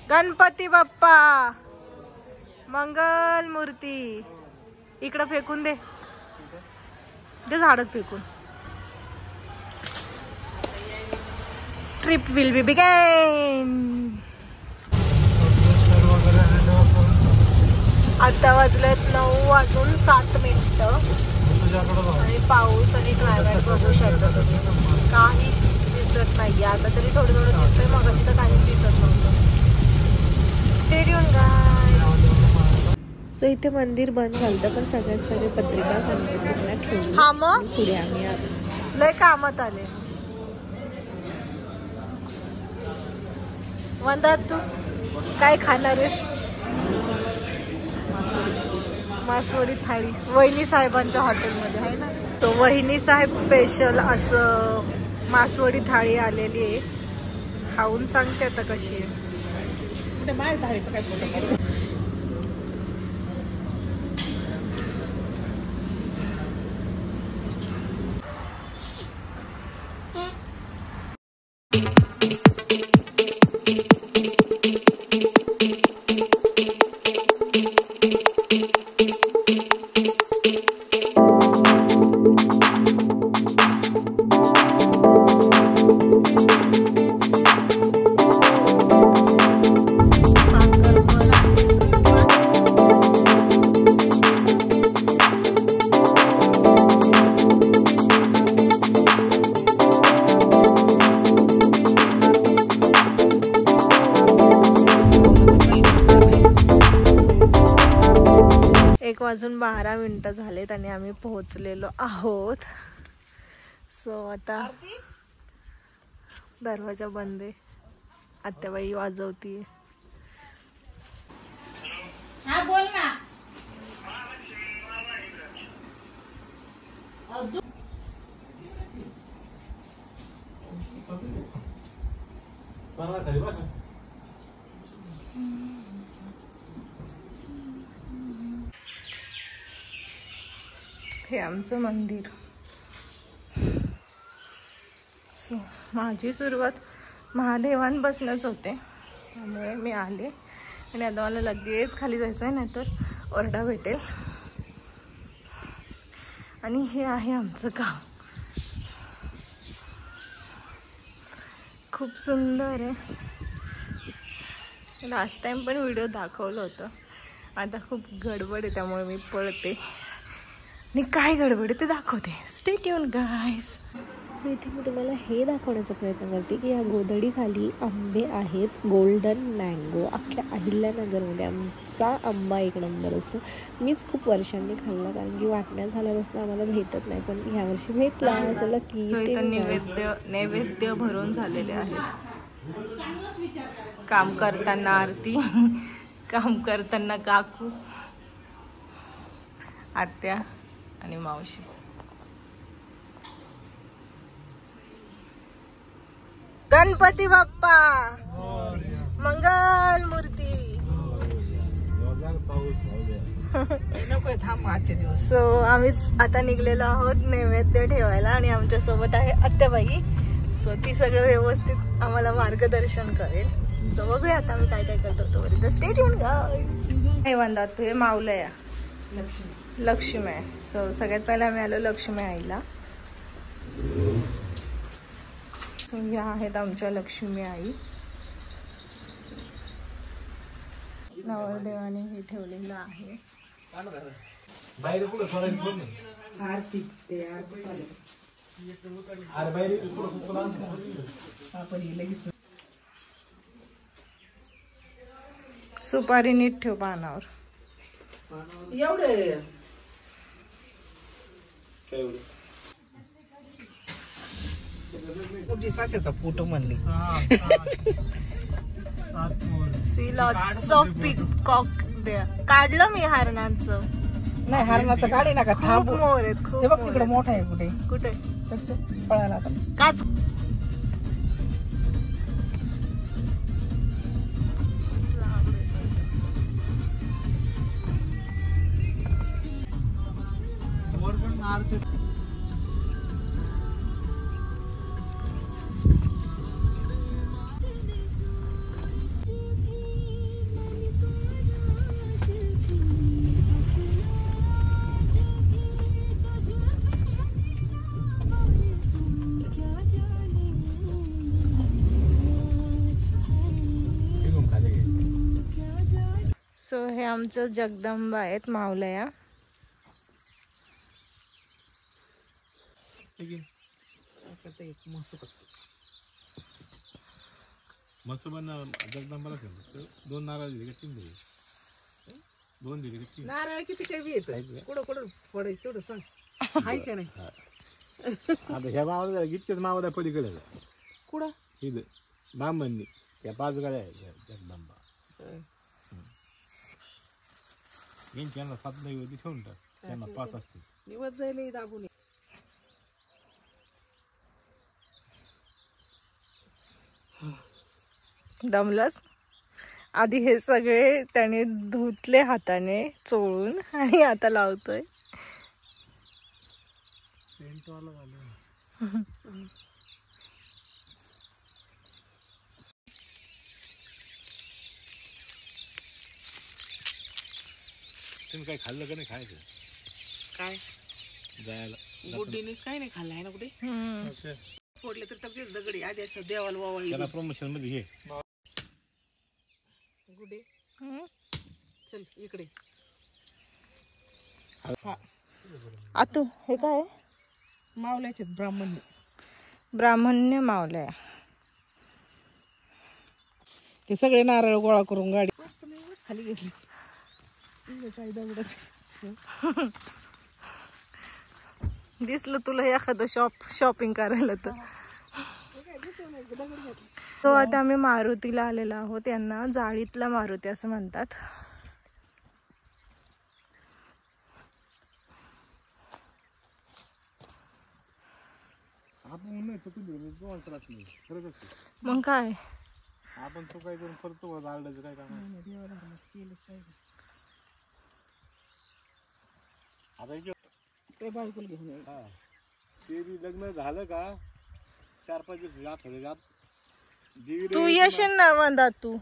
गणपती बाप्पा मंगल मूर्ती इकडं फेकून दे, ते झाडात फेकून. Trip will be begin. आता वाजलेत 9:07 आणि पाऊस आणि क्लायमेट बघू शकता तुम्ही. काहीच दिसत नाहीये आता तरी, थोडं थोडं दिसतंय, मगाशी तर काहीच दिसत नव्हतं. Stay tune guys. सो इथे मंदिर बंद झालं पण सगळ्यात पहिले पत्रिका गणपतींना ठेवली. हा मग पुढे आम्ही आलो. लय कामात आले. वंदा तू काय खाणार आहेस? मासवडी थाळी वहिनी साहेबांच्या हॉटेलमध्ये आहे ना. तो वहिनी साहेब स्पेशल असं मासवडी थाळी आलेली आहे. खाऊन सांगते आता कशी आहे. माझ्या थाळीचं काय फोटो. वाजून 12 झालेत आणि आम्ही पोहोचलेलो आहोत. सो आता दरवाजा बंद आहे. आत्याबाई वाजवतीये. हा बोल ना. हे आमचं मंदिर. सो माझी सुरुवात महादेवांपासूनच होते, त्यामुळे मी आले आणि आता मला लगेच खाली जायचं आहे, नाहीतर ओरडा भेटेल. आणि हे आहे आमचं गाव. खूप सुंदर आहे. लास्ट टाइम पण व्हिडिओ दाखवलं होतं. आता खूप गडबड आहे त्यामुळे मी पळते आणि काय गडबड आहे ते दाखवते. Stay tune guys. सो इथे मी तुम्हाला हे दाखवण्याचा प्रयत्न करते की या गोधडी खाली आंबे आहेत. Golden mango. अख्ख्या अहिल्यानगरमध्ये आमचा आंबा एक नंबर असतो. मीच खूप वर्षांनी खाल्ला कारण की वाटण्या झाल्यापासून आम्हाला भेटत नाही, पण ह्या वर्षी भेटला. चला की नैवेद्य भरून झालेले आहेत. काम करताना आरती, काम करताना काकू, आत्या आणि मावशी. गणपती बाप्पा मंगल मूर्ती. सो आम्हीच आता निघलेलो आहोत नैवेद्य ठेवायला आणि आमच्या सोबत आहे आत्याबाई. सो ती सगळं व्यवस्थित आम्हाला मार्गदर्शन करेल. सो बघूया आता आम्ही काय काय करतो तोपर्यंत. Stay tune guys. हे वंदा तू हे मावलंय लक्ष्मी आहे. सो सगळ्यात पहिला आम्ही आलो लक्ष्मी आईला. सो या आहेत आमच्या लक्ष्मी आई. नवरदेवाने हे ठेवलेलं आहे. सुपारी नीट ठेव पानावर. एवढे साच्याचा फोटो म्हणली. See lots of peacock there. काढलं मी हरणाचं. नाही हरणाचं काढे नका. खूप मोर आहेत. खूप. हे बघ तिकडे मोठा आहे. कुठे कुठे पळाला आता. काच. सो हे आमचं जगदंबा आहेत मावलया. दोन नारळ दिले का 3 दिले? 2 दिले का 3? नारळ किती काही बी येत कुठं कुठं फोडायचं तेवढं सांग. हाय का नाही? आता ह्या मावळ्या इतकेच मावळ्या पलीकडे कुठं इथं बांबंनी त्या 5 गाड्या आहेत जगदंबा. यांना 7 नैवेद्य ठेवून टाक, त्यांना 5 असतील. निवत जाईल दाबून. दमलंच. आधी हे सगळे त्याने धुतले हाताने चोळून आणि आता लावतोय. तुम्ही काही खाल्लं का नाही? खायचं काय जायला गुड्डीनेच काय नाही खाल्लं आहे ना कुठे. फोडले तर तब्येत दगडी आधी असं देवाला वावळी. त्याला प्रमोशन मध्ये घे. गुड्डे चल इकडे. आतू हे काय? मावल्याचे ब्राह्मण ब्राह्मण्य मावलया. ते सगळे नारळ गोळा करून गाडी खाली घेतली. दिसलं तुला एखादं शॉपिंग करायला तर. तो आता आम्ही मारुतीला आलेलो आहोत. यांना जाळीतला मारुती असं म्हणतात. मग काय आपण तो काय करून करतो जाळल्याचं काय काम आता ते बायकोला घेऊन ये. ते बी लग्न झालं का 4-5 दिवस आठवड्यात तू येशील ना म्हणतात. तू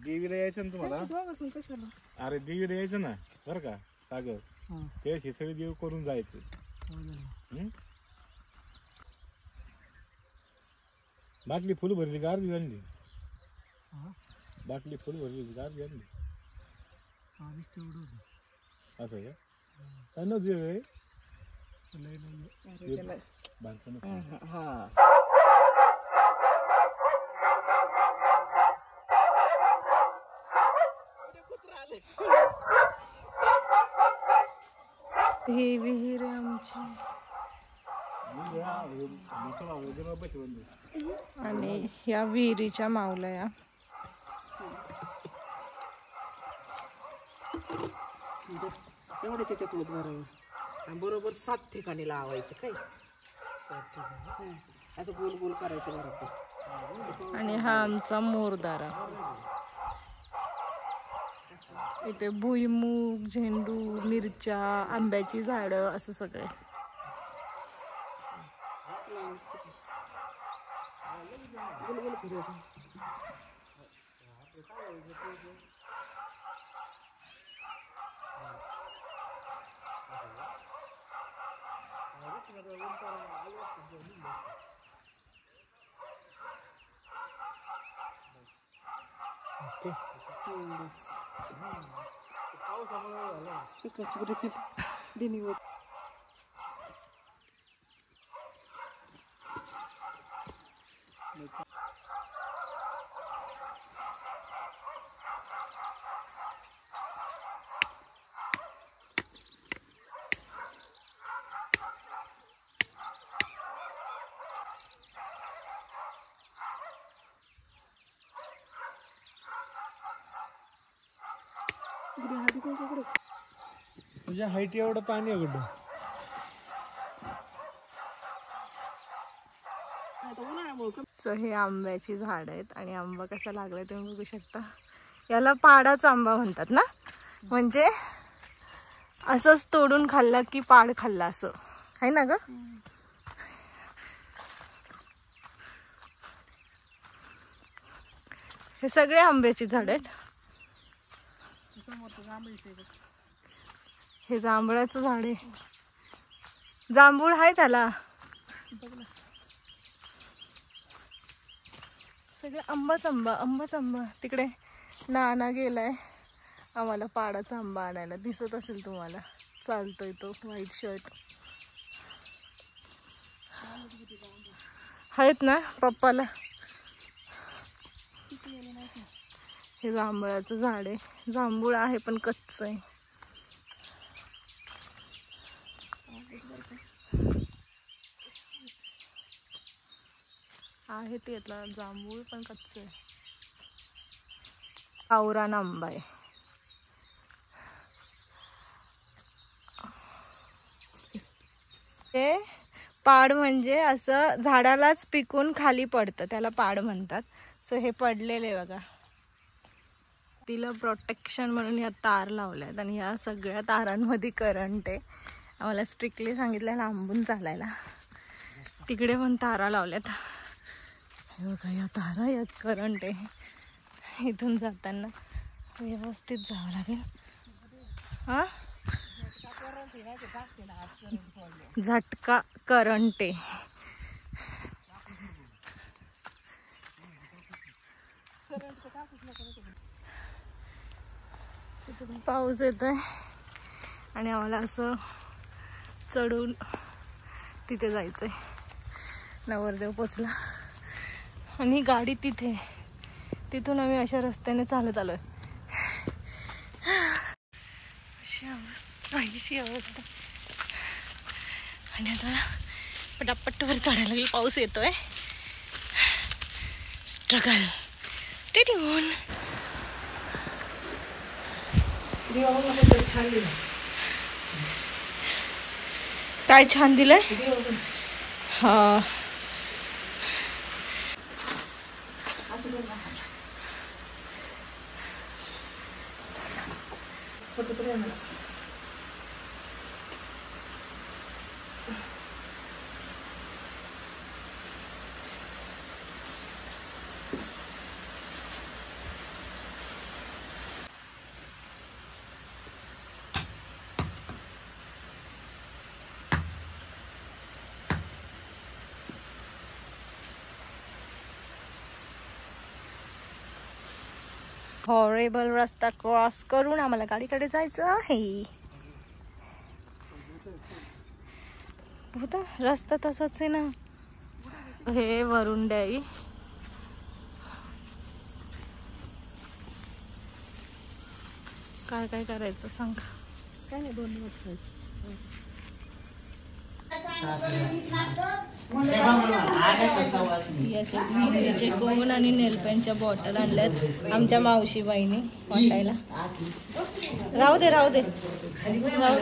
देवीला यायचं ना तुम्हाला. दोघांसून कशाला? अरे देवीला यायचं ना बरं का सागर. ते सगळे देव करून जायचं. बाटली फुल भरली का अर्धी आणली? बाटली फुल भरली का अर्धी आणली? असं का? काय न देव आहे ही विहीर आहे आमची. आणि या विहिरीच्या मावलया. एवढ्याच याच्यात बरोबर बरोबर 7 ठिकाणी लावायचं. काय 7 ठिकाणी असं गोल गोल करायचं बरोबर. आणि हा आमचा मोरदारा. इथे भुईमूग, झेंडू, मिरच्या, आंब्याची झाडं असं सगळे. गोल गोल फिरवतो. तुझ्या हाईट एवढं पाणी आहे कुठं? सो हे आंब्याची झाड आहेत आणि आंबा कसा लागलाय तुम्ही बघू शकता. याला पाडाचा आंबा म्हणतात ना, म्हणजे असंच तोडून खाल्ला की पाड खाल्ला असं आहे ना ग. हे सगळे आंब्याची झाड आहेत. हे जांभळाचं झाड आहे. जांभूळ आहे त्याला. सगळं आंबाच आंबा आंबाच आंबा. तिकडे नाना गेलाय आम्हाला पाडाचा आंबा आणायला. दिसत असेल तुम्हाला, चालतोय तो व्हाईट शर्ट. आहेत ना पप्पाला. हे जांभळाचं झाड आहे. जांभूळ आहे पण कच्च आहे. आहे त्यातला जांभूळ पण कच्च आहे. गावरान आंबा आहे. ते पाड म्हणजे असं झाडालाच पिकून खाली पडतं, त्याला पाड म्हणतात. सो हे पडलेले बघा. तिला प्रोटेक्शन म्हणून ह्या तार लावल्यात आणि ह्या सगळ्या तारांमध्ये करंट आहे. आम्हाला स्ट्रिक्टली सांगितलं लांबून चालायला. तिकडे पण तारा लावल्यात. हे बघा या तारा, यात करंट आहे. इथून जाताना व्यवस्थित जावं लागेल. हा, झटका करंट आहे. पाऊस येतोय आणि आम्हाला असं चढून तिथे जायचंय. नवरदेव पोचला आणि गाडी तिथे. तिथून आम्ही अशा रस्त्याने चालत आलोय. अशी अवस्था. आणि आता पटापट वर चढायला लागेल. पाऊस येतोय. स्ट्रगल. Stay tune. काय छान दिलंय. हा, हॉरेबल रस्ता क्रॉस करून आम्हाला गाडीकडे जायचं आहे. रस्ता तसाच आहे ना. हे वरुंडाई. काय काय करायचं सांग. काय नाही, 2 मिनिट. याचे कोण आणि नेलपेनच्या बॉटल आणल्यात आमच्या मावशी बाईने वाटायला. राहू दे राहू दे राहू दे.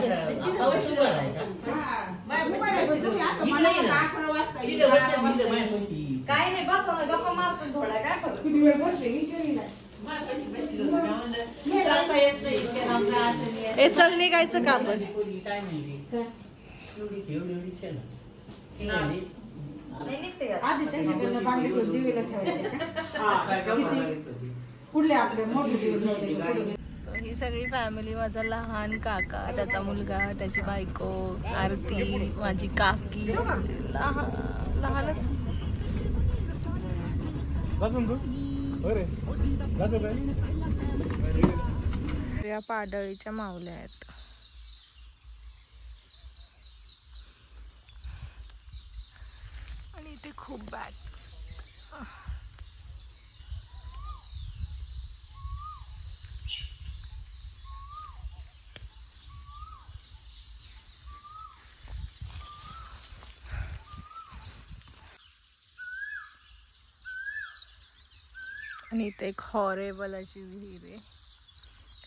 काय नाही, बस गप्पा मारतो थोडा. काय करतो हे, चल निघायचं का आपण. ही सगळी फॅमिली. माझा लहान काका, त्याचा मुलगा, त्याची बायको आरती, माझी काकी. लहानच. या पाडळीच्या मावल्या आहेत. आणि इथे खूप बॅग्स. आणि इथे एक हॉरेबल अशी विहीर आहे.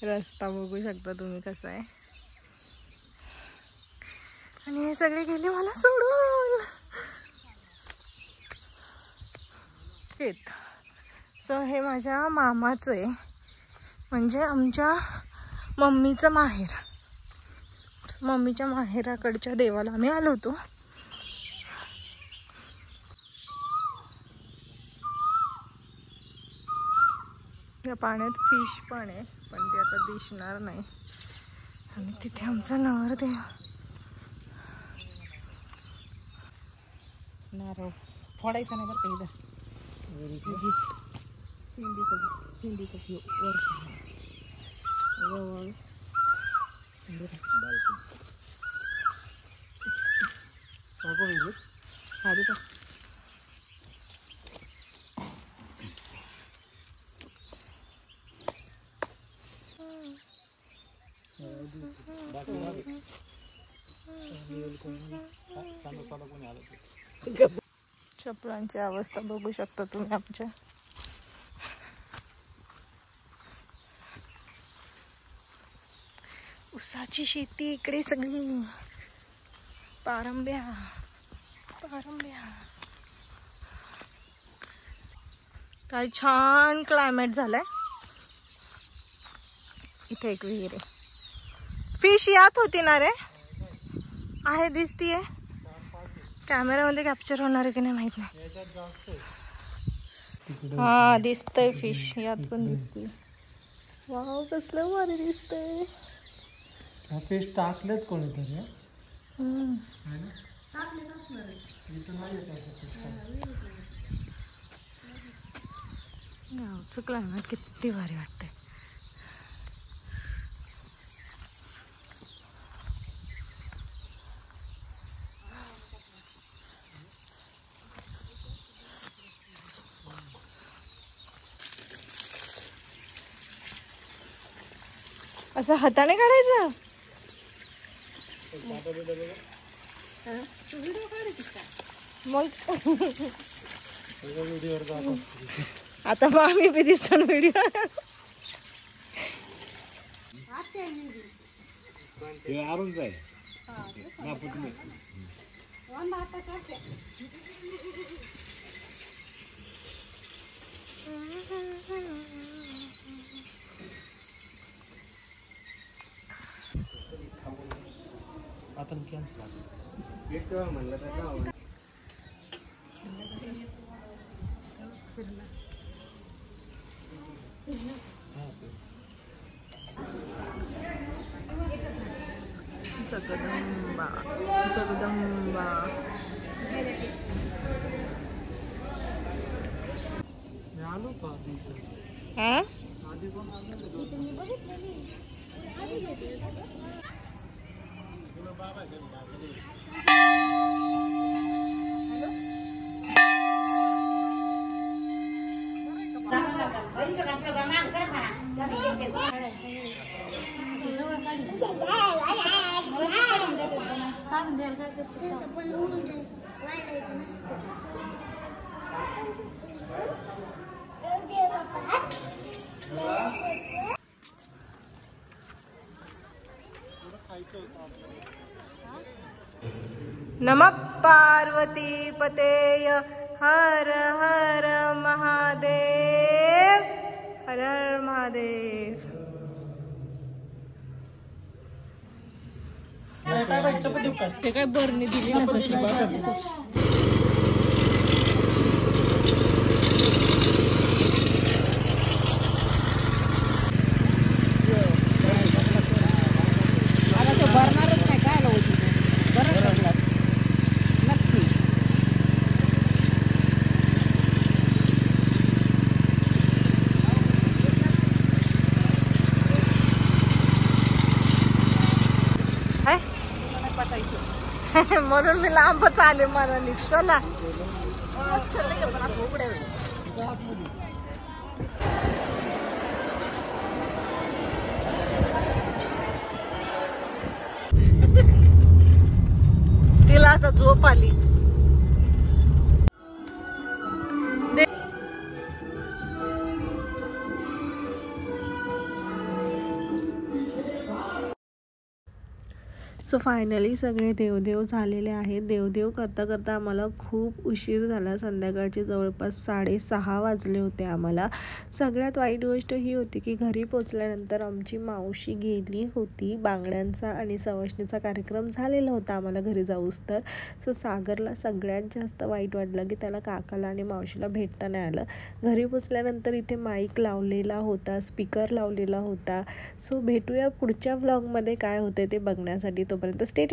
रस्ता बघू शकता तुम्ही कसा आहे. आणि हे सगळे गेले मला सोडून. सो हे माझ्या मामाचं आहे, म्हणजे आमच्या मम्मीचं माहेर. मम्मीच्या माहेराकडच्या देवाला आम्ही आलो होतो. या पाण्यात फिश पण आहे, पण ते आता दिसणार नाही. आणि तिथे आमचा नवरदेव. नारळ फोडायचा नाही बरं का. चपलांची अवस्था बघू शकता तुम्ही आमच्या. ऊसाची शेती इकडे सगळी. पारंब्या पारंब्या. काय छान क्लायमेट झालंय. इथे एक विहीर आहे. फिश यात होती ना रे? आहे दिसतीये. कॅमेरामध्ये कॅप्चर होणार आहे की नाही माहित नाही. हा दिसतंय फिश. यात पण दिसतंय. वाव कसलं भारी दिसतंय. फिश टाकलेत कोणीतरी. गावचं क्लायमेट किती भारी वाटतंय. असं हाताने काढायचं. मग आता मग आम्ही बी दिसतो व्हिडिओ. अरुणच आहे. आता कॅन्सल. जगदंबा जगदंबा. आलो का आधी नमः पार्वती पतेय हर हर महादेव. हर हर महादेव. ते काय बरणी दिली ना म्हणून मी लांबच आले मनाने. चला तिला आता झोप आली. सो फायनली सगळे देवदेव झालेले आहेत. देवदेव करता करता आम्हाला खूप उशीर झाला. संध्याकाळचे जवळपास 6:30 वाजले होते आम्हाला. सगळ्यात वाईट गोष्ट ही होती की घरी पोचल्यानंतर आमची मावशी गेली होती. बांगड्यांचा आणि सवाष्णीचा कार्यक्रम झालेला होता आम्हाला घरी जाऊस तर. सो सागरला सगळ्यात जास्त वाईट वाटलं की त्याला काकाला आणि मावशीला भेटता नाही आलं. घरी पोचल्यानंतर इथे माईक लावलेला होता, स्पीकर लावलेला होता. सो भेटूया पुढच्या व्लॉगमध्ये काय होते ते बघण्यासाठी. तोपर्यंत स्टे